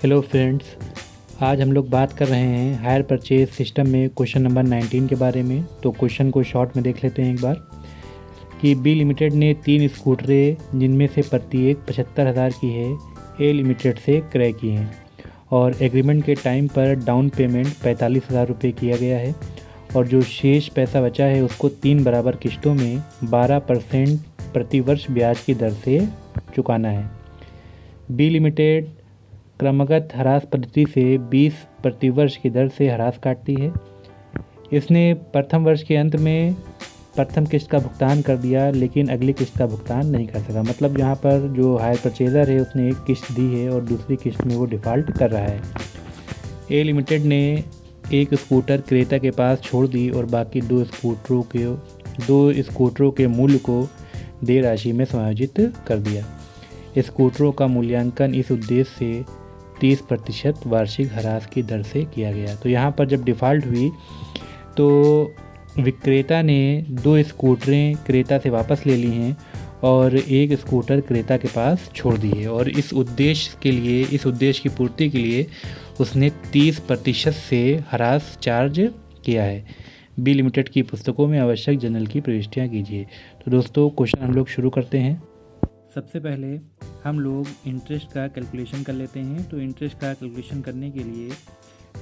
Hello friends, आज हम लोग बात कर रहे हैं हायर परचेज सिस्टम में क्वेश्चन नंबर 19 के बारे में। तो क्वेश्चन को शॉर्ट में देख लेते हैं एक बार कि बी लिमिटेड ने 3 स्कूटरें जिनमें से प्रत्येक 75,000 की है ए लिमिटेड से क्रय की हैं और एग्रीमेंट के टाइम पर डाउन पेमेंट 45,000 रुपये किया गया है और जो शेष पैसा बचा है उसको 3 बराबर किस्तों में 12% प्रतिवर्ष ब्याज की दर से चुकाना है। बी लिमिटेड क्रमगत ह्रास पद्धति से 20 प्रतिवर्ष की दर से ह्रास काटती है। इसने प्रथम वर्ष के अंत में प्रथम किस्त का भुगतान कर दिया लेकिन अगली किस्त का भुगतान नहीं कर सका। मतलब यहाँ पर जो हायर परचेज़र है उसने एक किस्त दी है और दूसरी किस्त में वो डिफ़ॉल्ट कर रहा है। ए लिमिटेड ने एक स्कूटर क्रेता के पास छोड़ दी और बाकी दो स्कूटरों के मूल्य को देय राशि में समायोजित कर दिया। स्कूटरों का मूल्यांकन इस उद्देश्य से 30% वार्षिक ह्रास की दर से किया गया। तो यहाँ पर जब डिफ़ॉल्ट हुई तो विक्रेता ने 2 स्कूटरें क्रेता से वापस ले ली हैं और एक स्कूटर क्रेता के पास छोड़ दी है और इस उद्देश्य की पूर्ति के लिए उसने 30% से ह्रास चार्ज किया है। बी लिमिटेड की पुस्तकों में आवश्यक जर्नल की प्रविष्टियाँ कीजिए। तो दोस्तों क्वेश्चन हम लोग शुरू करते हैं। सबसे पहले हम लोग इंटरेस्ट का कैलकुलेशन कर लेते हैं। तो इंटरेस्ट का कैलकुलेशन करने के लिए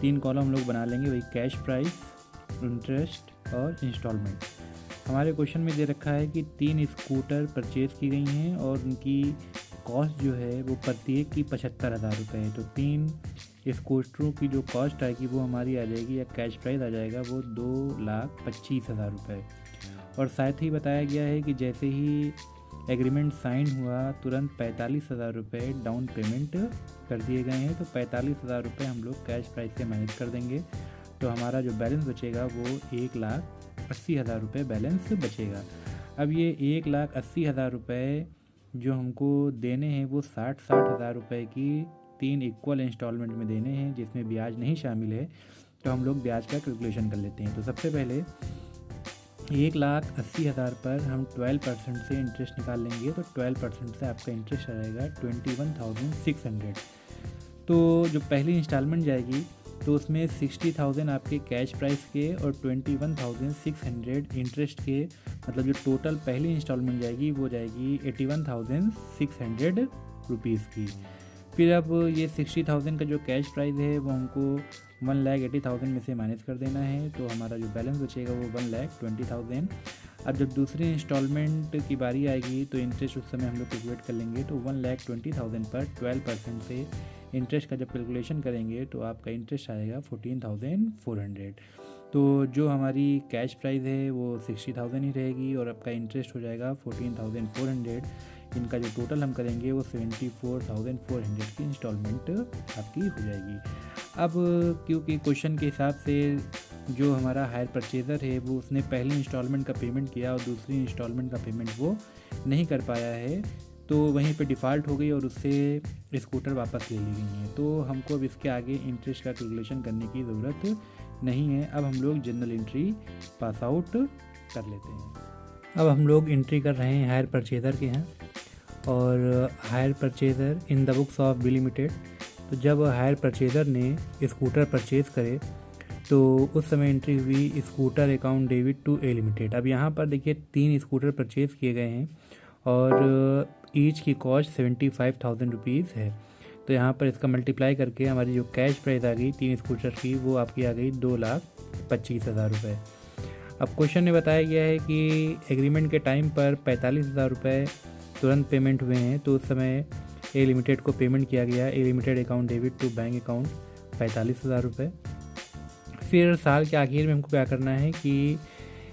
3 कॉलम हम लोग बना लेंगे, वही कैश प्राइस, इंटरेस्ट और इंस्टॉलमेंट। हमारे क्वेश्चन में दे रखा है कि 3 स्कूटर परचेज़ की गई हैं और उनकी कॉस्ट जो है वो प्रत्येक की 75,000 रुपये है। तो 3 स्कूटरों की जो कॉस्ट आएगी वो हमारी आ जाएगी या कैश प्राइस आ जाएगा वो 2,25,000 रुपये। और साथ ही बताया गया है कि जैसे ही एग्रीमेंट साइन हुआ तुरंत 45,000 रुपये डाउन पेमेंट कर दिए गए हैं। तो 45,000 रुपये हम लोग कैश प्राइस से माइनस कर देंगे तो हमारा जो बैलेंस बचेगा वो 1,80,000 रुपये बैलेंस बचेगा। अब ये 1,80,000 रुपये जो हमको देने हैं वो 60,000 रुपये की 3 इक्वल इंस्टॉलमेंट में देने हैं जिसमें ब्याज नहीं शामिल है। तो हम लोग ब्याज का कैलकुलेशन कर लेते हैं। तो सबसे पहले 1,80,000 पर हम 12% से इंटरेस्ट निकाल लेंगे। तो 12% से आपका इंटरेस्ट आ जाएगा 21,600। तो जो पहली इंस्टॉलमेंट जाएगी तो उसमें 60,000 आपके कैश प्राइस के और 21,600 इंटरेस्ट के, मतलब जो टोटल पहली इंस्टॉलमेंट जाएगी वो जाएगी 81,600 रुपीज़ की। फिर अब ये 60,000 का जो कैश प्राइस है वो हमको 1,80,000 में से माइनस कर देना है। तो हमारा जो बैलेंस बचेगा वो 1,20,000। अब जब दूसरी इंस्टॉलमेंट की बारी आएगी तो इंटरेस्ट उस समय हम लोग कैलकुलेट कर लेंगे। तो 1,20,000 पर 12% से इंटरेस्ट का जब कैलकुलेशन करेंगे तो आपका इंटरेस्ट आएगा 14,400। तो जो हमारी कैश प्राइस है वो 60,000 ही रहेगी और आपका इंटरेस्ट हो जाएगा 14,400। इनका जो टोटल हम करेंगे वो 74,400 की इंस्टॉलमेंट आपकी हो जाएगी। अब क्योंकि क्वेश्चन के हिसाब से जो हमारा हायर परचेज़र है वो उसने पहली इंस्टॉलमेंट का पेमेंट किया और दूसरी इंस्टॉलमेंट का पेमेंट वो नहीं कर पाया है तो वहीं पे डिफ़ॉल्ट हो गई और उससे स्कूटर वापस ले ली गई हैं। तो हमको अब इसके आगे इंटरेस्ट का कैलकुलेशन करने की ज़रूरत नहीं है। अब हम लोग जनरल एंट्री पास आउट कर लेते हैं। अब हम लोग एंट्री कर रहे हैं हायर परचेज़र के यहाँ और hire purchaser in the books of B limited. तो जब हायर परचेज़र ने स्कूटर परचेज़ करे तो उस समय एंट्री हुई scooter account debit to A limited. अब यहाँ पर देखिए 3 स्कूटर परचेज़ किए गए हैं और ईच की कॉस्ट 75,000 रुपीज़ है। तो यहाँ पर इसका मल्टीप्लाई करके हमारी जो कैश प्राइस आ गई 3 स्कूटर की वो आपकी आ गई 2,25,000 रुपये। अब क्वेश्चन में बताया गया है कि एग्रीमेंट के टाइम पर 45,000 रुपये तुरंत पेमेंट हुए हैं। तो उस समय ए लिमिटेड को पेमेंट किया गया A limited account debit to bank account 45,000 रुपये। फिर साल के आखिर में हमको क्या करना है कि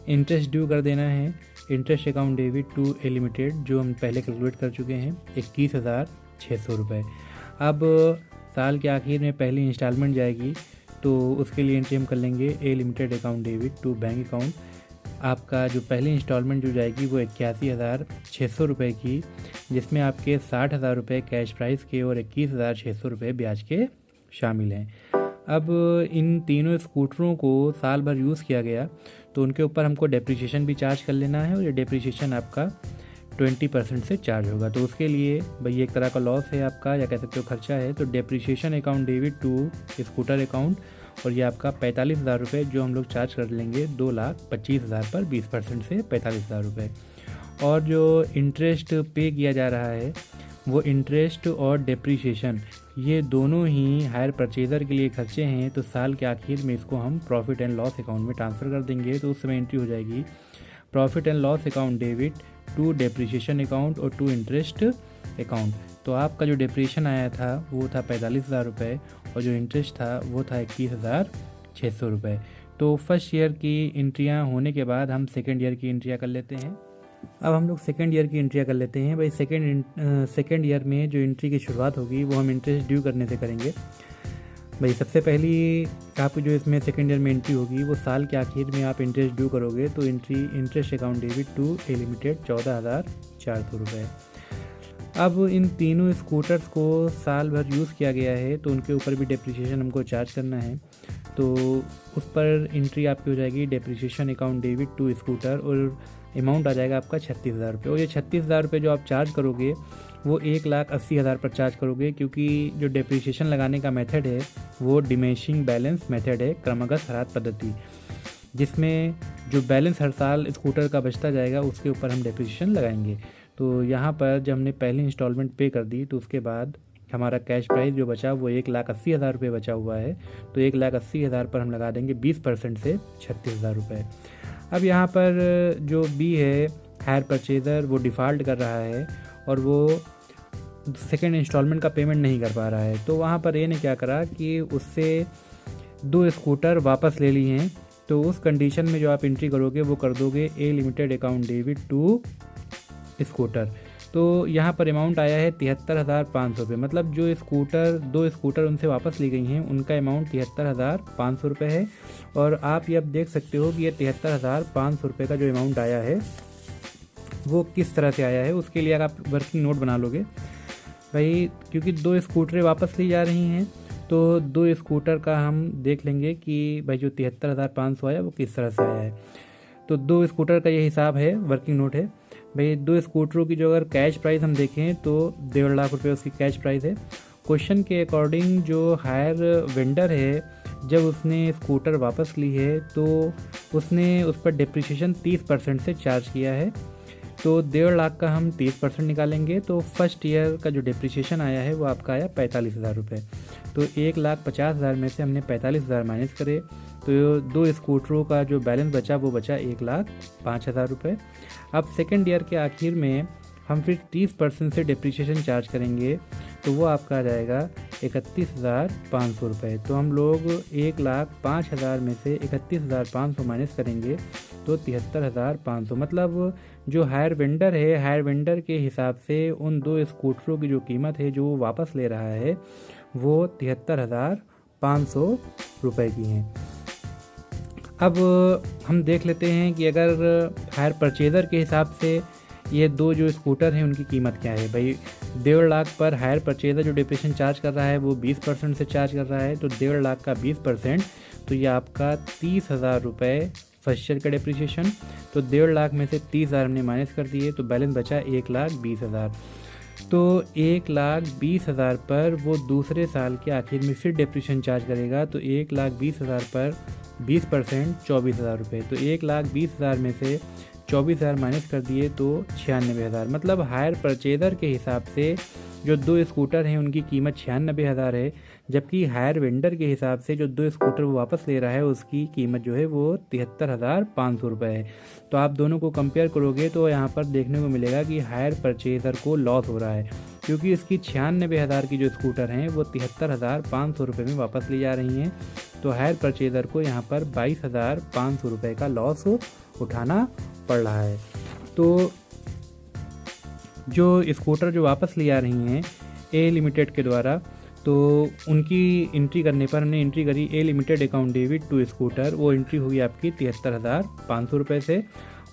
इंटरेस्ट ड्यू कर देना है interest account debit to A limited जो हम पहले कैलकुलेट कर चुके हैं 21,600 रुपये। अब साल के आखिर में पहली इंस्टॉलमेंट जाएगी तो उसके लिए एंट्री हम कर लेंगे A limited account debit to bank account. आपका जो पहली इंस्टॉलमेंट जो जाएगी वो 81,600 रुपये की, जिसमें आपके 60,000 रुपये कैश प्राइस के और 21,600 रुपये ब्याज के शामिल हैं। अब इन तीनों स्कूटरों को साल भर यूज़ किया गया तो उनके ऊपर हमको डेप्रिसिएशन भी चार्ज कर लेना है और ये डेप्रिसिएशन आपका 20% से चार्ज होगा। तो उसके लिए भाई एक तरह का लॉस है आपका, या कह सकते हो खर्चा है। तो depreciation account debit to scooter account, और ये आपका 45,000 रुपये जो हम लोग चार्ज कर लेंगे 2,25,000 पर 20% से 45,000 रुपये। और जो इंटरेस्ट पे किया जा रहा है वो इंटरेस्ट और डेप्रिसिएशन ये दोनों ही हायर परचेज़र के लिए खर्चे हैं। तो साल के आखिर में इसको हम प्रॉफिट एंड लॉस अकाउंट में ट्रांसफ़र कर देंगे। तो उस समय एंट्री हो जाएगी profit and loss account debit to depreciation account और टू इंटरेस्ट अकाउंट। तो आपका जो डेप्रिसिएशन आया था वो था 45,000 रुपये, और जो इंटरेस्ट था वो था 21,600 रुपये। तो फर्स्ट ईयर की एंट्रियाँ होने के बाद हम सेकेंड ईयर की एंट्रियाँ कर लेते हैं। अब हम लोग सेकेंड ईयर की एंट्रियाँ कर लेते हैं। भाई सेकेंड ईयर में जो एंट्री की शुरुआत होगी वो हम इंटरेस्ट ड्यू करने से करेंगे। भाई सबसे पहली आपकी जो इसमें सेकेंड ईयर में एंट्री होगी वो साल के आखिर में आप इंटरेस्ट ड्यू करोगे। तो interest account debit to A limited 14,400 रुपये। अब इन तीनों स्कूटर्स को साल भर यूज़ किया गया है तो उनके ऊपर भी डेप्रिसिएशन हमको चार्ज करना है। तो उस पर एंट्री आपकी हो जाएगी depreciation account debit to scooter, और अमाउंट आ जाएगा आपका 36,000 रुपये। और ये 36,000 रुपये जो आप चार्ज करोगे वो 1,80,000 पर चार्ज करोगे, क्योंकि जो डेप्रिसिएशन लगाने का मेथड है वो डिमिनिशिंग बैलेंस मेथड है, क्रमगत ह्रास पद्धति, जिसमें जो बैलेंस हर साल स्कूटर का बचता जाएगा उसके ऊपर हम डेप्रिसिएशन लगाएंगे। तो यहाँ पर जब हमने पहली इंस्टॉलमेंट पे कर दी तो उसके बाद हमारा कैश प्राइस जो बचा वो 1,80,000 रुपये बचा हुआ है। तो 1,80,000 पर हम लगा देंगे 20% से 36,000 रुपये। अब यहाँ पर जो बी है हायर परचेज़र वो डिफ़ॉल्ट कर रहा है और वो सेकेंड इंस्टॉलमेंट का पेमेंट नहीं कर पा रहा है। तो वहाँ पर ए ने क्या करा कि उससे 2 स्कूटर वापस ले लिए हैं। तो उस कंडीशन में जो आप एंट्री करोगे वो कर दोगे A limited account debit to scooter. तो यहाँ पर अमाउंट आया है 73,500 रुपये। मतलब जो दो स्कूटर उनसे वापस ली गई हैं उनका अमाउंट 73,500 रुपये है। और आप ये अब देख सकते हो कि ये 73,500 रुपये का जो अमाउंट आया है वो किस तरह से आया है। उसके लिए अगर आप वर्किंग नोट बना लोगे भाई, क्योंकि 2 स्कूटरें वापस ली जा रही हैं तो 2 स्कूटर का हम देख लेंगे कि भाई जो 73,500 आया वो किस तरह से आया है। तो 2 स्कूटर का ये हिसाब है, वर्किंग नोट है भाई। 2 स्कूटरों की जो अगर कैश प्राइस हम देखें तो 1.5 लाख रुपये उसकी कैश प्राइस है। क्वेश्चन के अकॉर्डिंग जो हायर वेंडर है जब उसने स्कूटर वापस ली है तो उसने उस पर डेप्रिसिएशन 30% से चार्ज किया है। तो 1.5 लाख का हम 30% निकालेंगे तो फर्स्ट ईयर का जो डेप्रिसिएशन आया है वो आपका आया 45,000 रुपये। तो 1,50,000 में से हमने 45,000 माइनस करे तो 2 स्कूटरों का जो बैलेंस बचा वो बचा 1,05,000 रुपये। अब सेकेंड ईयर के आखिर में हम फिर 30% से डेप्रिसिएशन चार्ज करेंगे तो वो आपका आ जाएगा 31,500 रुपये। तो हम लोग 1,05,000 में से 31,500 माइनस करेंगे तो 73,500। मतलब जो हायर वेंडर है, हायर वेंडर के हिसाब से उन 2 स्कूटरों की जो कीमत है जो वो वापस ले रहा है वो 73,500 रुपये की है। अब हम देख लेते हैं कि अगर हायर परचेज़र के हिसाब से ये 2 जो स्कूटर हैं उनकी कीमत क्या है। भाई 1.5 लाख पर हायर परचेज़र जो डेप्रिसिएशन चार्ज कर रहा है वो 20% से चार्ज कर रहा है। तो 1.5 लाख का 20% तो ये आपका 30,000 रुपये फर्स्ट ईयर का डेप्रिसिएशन। तो 1.5 लाख में से 30,000 हमने माइनस कर दिए तो बैलेंस बचा 1,20,000। तो 1,20,000 पर वो दूसरे साल के आखिर में फिर डेप्रिसिएशन चार्ज करेगा। तो 1,20,000 पर 20% 24,000 रुपये। तो 1,20,000 में से 24,000 माइनस कर दिए तो 96,000। मतलब हायर परचेज़र के हिसाब से जो 2 स्कूटर हैं उनकी कीमत 96,000 है, जबकि हायर वेंडर के हिसाब से जो 2 स्कूटर वो वापस ले रहा है उसकी कीमत जो है वो 73,500 रुपये है। तो आप दोनों को कंपेयर करोगे तो यहाँ पर देखने को मिलेगा कि हायर परचेज़र को लॉस हो रहा है, क्योंकि इसकी 96,000 की जो स्कूटर हैं वो 73,500 रुपये में वापस ली जा रही हैं। तो हायर परचेज़र को यहाँ पर 22,500 रुपये का लॉस उठाना पड़ रहा है। तो जो स्कूटर जो वापस ले आ रही हैं ए लिमिटेड के द्वारा, तो उनकी एंट्री करने पर हमने एंट्री करी A limited account debit to scooter, वो एंट्री हुई आपकी 73,500 रुपये से।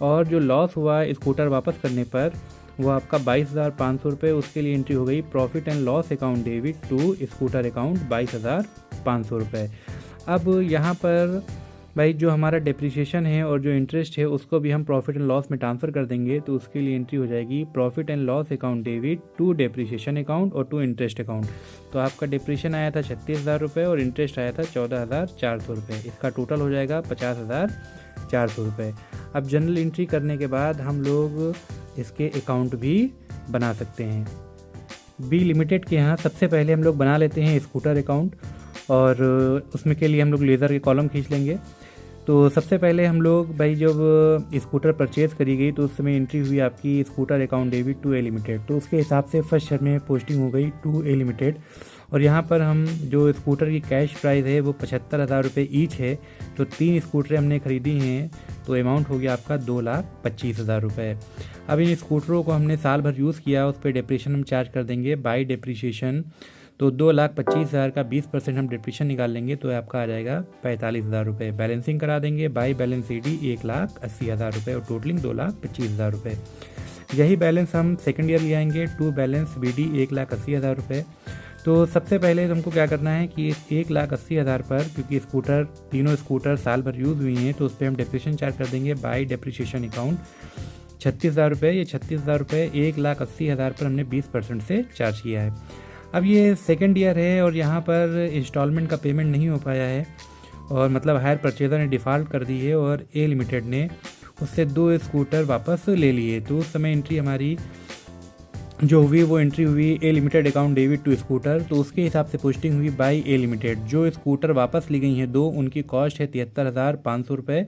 और जो लॉस हुआ स्कूटर वापस करने पर वो आपका 22,500 रुपये, उसके लिए एंट्री हो गई profit and loss account debit to scooter account 22,500 रुपये। अब यहाँ पर भाई जो हमारा डेप्रिसिएशन है और जो इंटरेस्ट है उसको भी हम प्रॉफिट एंड लॉस में ट्रांसफ़र कर देंगे, तो उसके लिए एंट्री हो जाएगी profit and loss account debit to depreciation account और टू इंटरेस्ट अकाउंट। तो आपका डेप्रिसिएशन आया था 36,000 रुपये और इंटरेस्ट आया था 14,400 रुपये, इसका टोटल हो जाएगा 50,400 रुपये। अब जनरल एंट्री करने के बाद हम लोग इसके अकाउंट भी बना सकते हैं। बी लिमिटेड के यहाँ सबसे पहले हम लोग बना लेते हैं स्कूटर अकाउंट, और उसमें के लिए हम लोग लेज़र के कॉलम खींच लेंगे। तो सबसे पहले हम लोग भाई जब स्कूटर परचेज़ करी गई तो उस समय एंट्री हुई आपकी scooter account debit to A limited, तो उसके हिसाब से फर्स्ट शेयर में पोस्टिंग हो गई टू ए लिमिटेड। और यहाँ पर हम जो स्कूटर की कैश प्राइस है वो 75,000 रुपये ईच है, तो 3 स्कूटरें हमने ख़रीदी हैं, तो अमाउंट हो गया आपका 2,25,000 रुपये। अब इन स्कूटरों को हमने साल भर यूज़ किया, उस पर डेप्रिसिएशन हम चार्ज कर देंगे बाई डेप्रिसिएशन। तो 2,25,000 का 20% हम डेप्रिसिएशन निकाल लेंगे तो आपका आ जाएगा 45,000 रुपये। बैलेंसिंग करा देंगे बाई बैलेंस CD 1,80,000 रुपये और टोटलिंग 2,25,000 रुपये। यही बैलेंस हम सेकंड ईयर ले आएंगे टू बैलेंस BD 1,80,000 रुपये। तो सबसे पहले हमको क्या करना है कि इस 1,80,000 पर, क्योंकि स्कूटर तीनों स्कूटर साल भर यूज़ हुई हैं, तो उस पर हम डेप्रिसिएशन चार्ज कर देंगे बाई डेप्रिसिएशन अकाउंट 36,000 रुपये। ये 36,000 रुपये 1,80,000 पर हमने 20% से चार्ज किया है। अब ये सेकंड ईयर है और यहाँ पर इंस्टॉलमेंट का पेमेंट नहीं हो पाया है, और मतलब हायर परचेज़र ने डिफ़ॉल्ट कर दी है और ए लिमिटेड ने उससे 2 स्कूटर वापस ले लिए। तो उस समय एंट्री हमारी जो हुई वो एंट्री हुई A limited account debit to scooter, तो उसके हिसाब से पोस्टिंग हुई बाई ए लिमिटेड। जो स्कूटर वापस ली गई हैं 2, उनकी कॉस्ट है 73,500 रुपये।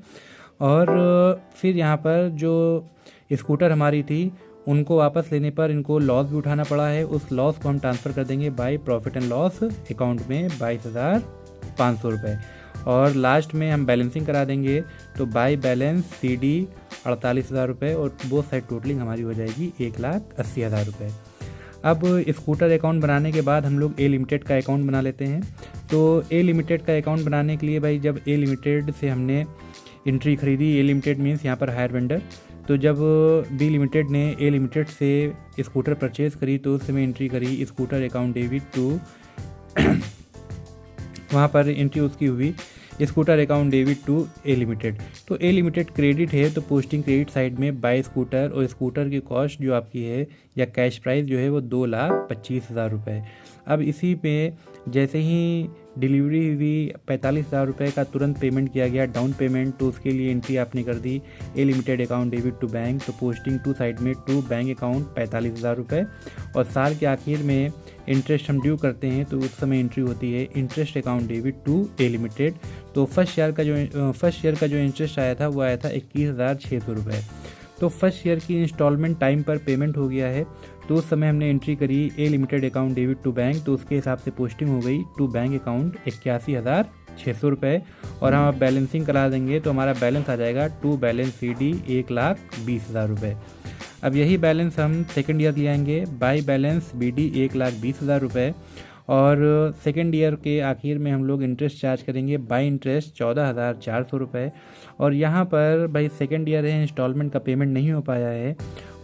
और फिर यहाँ पर जो स्कूटर हमारी थी उनको वापस लेने पर इनको लॉस भी उठाना पड़ा है, उस लॉस को हम ट्रांसफ़र कर देंगे by profit and loss account में 22,500 रुपये। और लास्ट में हम बैलेंसिंग करा देंगे तो बाई बैलेंस CD 48,000 रुपये और बोथ साइड टोटलिंग हमारी हो जाएगी 1,80,000 रुपये। अब स्कूटर अकाउंट बनाने के बाद हम लोग ए लिमिटेड का अकाउंट बना लेते हैं। तो ए लिमिटेड का अकाउंट बनाने के लिए भाई जब ए लिमिटेड से हमने एंट्री खरीदी, ए लिमिटेड मीन्स यहाँ पर हायर वेंडर, तो जब बी लिमिटेड ने ए लिमिटेड से स्कूटर परचेज़ करी तो उस समय एंट्री करी स्कूटर अकाउंट डेबिट टू वहाँ पर एंट्री उसकी हुई scooter account debit to A limited. तो ए लिमिटेड क्रेडिट है तो पोस्टिंग क्रेडिट साइड में बाय स्कूटर, और स्कूटर की कॉस्ट जो आपकी है या कैश प्राइस जो है वो 2,25,000 रुपये। अब इसी पे जैसे ही डिलीवरी हुई 45,000 रुपये का तुरंत पेमेंट किया गया डाउन पेमेंट, तो उसके लिए एंट्री आपने कर दी A limited account debit to bank, तो पोस्टिंग टू साइड में टू बैंक अकाउंट 45,000 रुपये। और साल के आखिर में इंटरेस्ट हम ड्यू करते हैं तो उस समय एंट्री होती है interest account debit to A limited. तो फर्स्ट ईयर का जो इंटरेस्ट आया था वो आया था 21,600 रुपये। तो फर्स्ट ईयर की इंस्टॉलमेंट टाइम पर पेमेंट हो गया है, तो उस समय हमने एंट्री करी A limited account debit to bank, तो उसके हिसाब से पोस्टिंग हो गई टू बैंक अकाउंट 81,600 रुपये। और हम अब बैलेंसिंग करा देंगे तो हमारा बैलेंस आ जाएगा टू बैलेंस CD 1,20,000 रुपये। अब यही बैलेंस हम सेकेंड ईयर ले आएंगे बाई बैलेंस BD 1,20,000 रुपये। और सेकेंड ईयर के आखिर में हम लोग इंटरेस्ट चार्ज करेंगे बाई इंटरेस्ट 14,400 रुपये। और यहाँ पर भाई सेकेंड ईयर है, इंस्टॉलमेंट का पेमेंट नहीं हो पाया है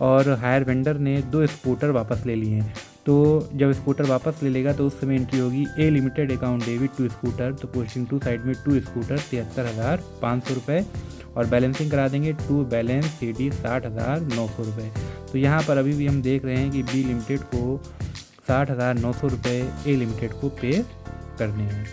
और हायर वेंडर ने 2 स्कूटर वापस ले लिए हैं। तो जब स्कूटर वापस ले लेगा तो उस समय एंट्री होगी A limited account debit to scooter, तो पोस्टिंग टू साइड में 2 स्कूटर 73,500 रुपये। और बैलेंसिंग करा देंगे टू बैलेंस CD 60,900 रुपये। तो यहाँ पर अभी भी हम देख रहे हैं कि बी लिमिटेड को 60,900 रुपये ए लिमिटेड को पे करने हैं।